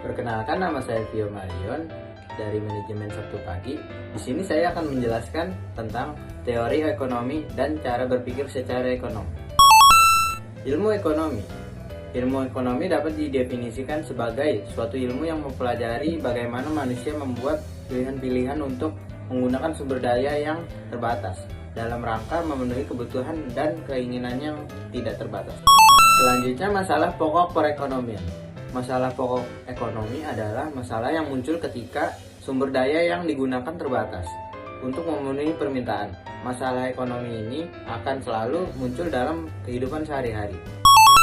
Perkenalkan, nama saya Vio Marion dari Manajemen Sabtu Pagi. Di sini saya akan menjelaskan tentang teori ekonomi dan cara berpikir secara ekonomi. Ilmu ekonomi. Ilmu ekonomi dapat didefinisikan sebagai suatu ilmu yang mempelajari bagaimana manusia membuat pilihan-pilihan untuk menggunakan sumber daya yang terbatas dalam rangka memenuhi kebutuhan dan keinginan yang tidak terbatas. Selanjutnya, masalah pokok perekonomian. Masalah pokok ekonomi adalah masalah yang muncul ketika sumber daya yang digunakan terbatas untuk memenuhi permintaan. Masalah ekonomi ini akan selalu muncul dalam kehidupan sehari-hari.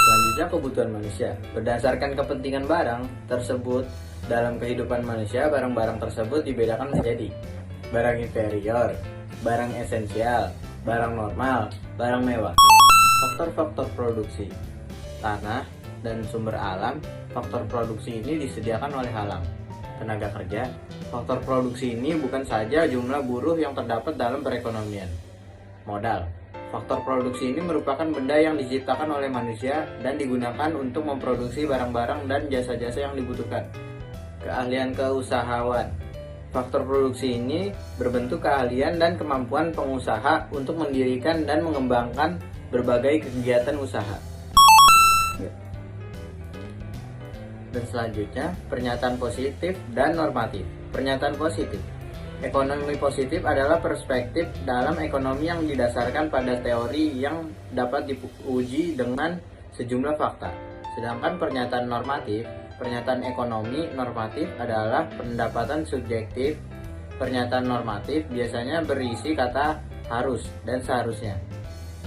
Selanjutnya, kebutuhan manusia. Berdasarkan kepentingan barang tersebut dalam kehidupan manusia, barang-barang tersebut dibedakan menjadi barang inferior, barang esensial, barang normal, barang mewah. Faktor-faktor produksi. Tanah dan sumber alam. Faktor produksi ini disediakan oleh alam. Tenaga kerja. Faktor produksi ini bukan saja jumlah buruh yang terdapat dalam perekonomian. Modal. Faktor produksi ini merupakan benda yang diciptakan oleh manusia dan digunakan untuk memproduksi barang-barang dan jasa-jasa yang dibutuhkan. Keahlian keusahawan. Faktor produksi ini berbentuk keahlian dan kemampuan pengusaha untuk mendirikan dan mengembangkan berbagai kegiatan usaha. Dan selanjutnya, pernyataan positif dan normatif. Pernyataan positif. Ekonomi positif adalah perspektif dalam ekonomi yang didasarkan pada teori yang dapat diuji dengan sejumlah fakta. Sedangkan pernyataan normatif, pernyataan ekonomi normatif adalah pendapatan subjektif. Pernyataan normatif biasanya berisi kata harus dan seharusnya,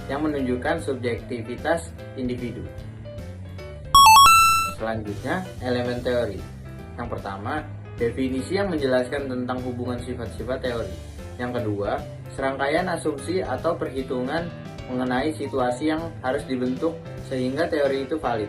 yang menunjukkan subjektivitas individu. Selanjutnya, elemen teori. Yang pertama, definisi yang menjelaskan tentang hubungan sifat-sifat teori. Yang kedua, serangkaian asumsi atau perhitungan mengenai situasi yang harus dibentuk sehingga teori itu valid.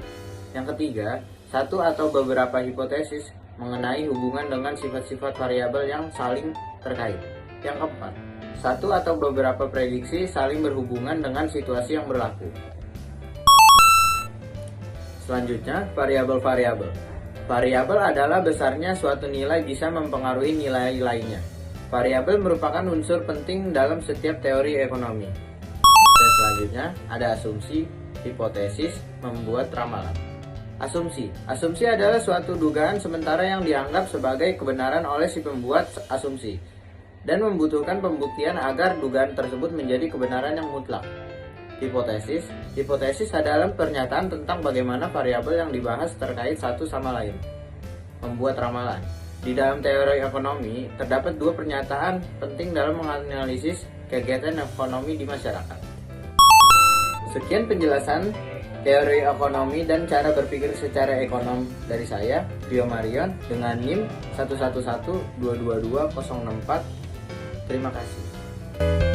Yang ketiga, satu atau beberapa hipotesis mengenai hubungan dengan sifat-sifat variabel yang saling terkait. Yang keempat, satu atau beberapa prediksi saling berhubungan dengan situasi yang berlaku. Selanjutnya, variabel-variabel. Variabel adalah besarnya suatu nilai bisa mempengaruhi nilai lainnya. Variabel merupakan unsur penting dalam setiap teori ekonomi. Dan selanjutnya, ada asumsi, hipotesis, membuat ramalan. Asumsi. Asumsi adalah suatu dugaan sementara yang dianggap sebagai kebenaran oleh si pembuat asumsi dan membutuhkan pembuktian agar dugaan tersebut menjadi kebenaran yang mutlak. Hipotesis. Hipotesis adalah pernyataan tentang bagaimana variabel yang dibahas terkait satu sama lain. Membuat ramalan. Di dalam teori ekonomi, terdapat dua pernyataan penting dalam menganalisis kegiatan ekonomi di masyarakat. Sekian penjelasan teori ekonomi dan cara berpikir secara ekonom dari saya, Vio Marion, dengan NIM 11122204. Terima kasih.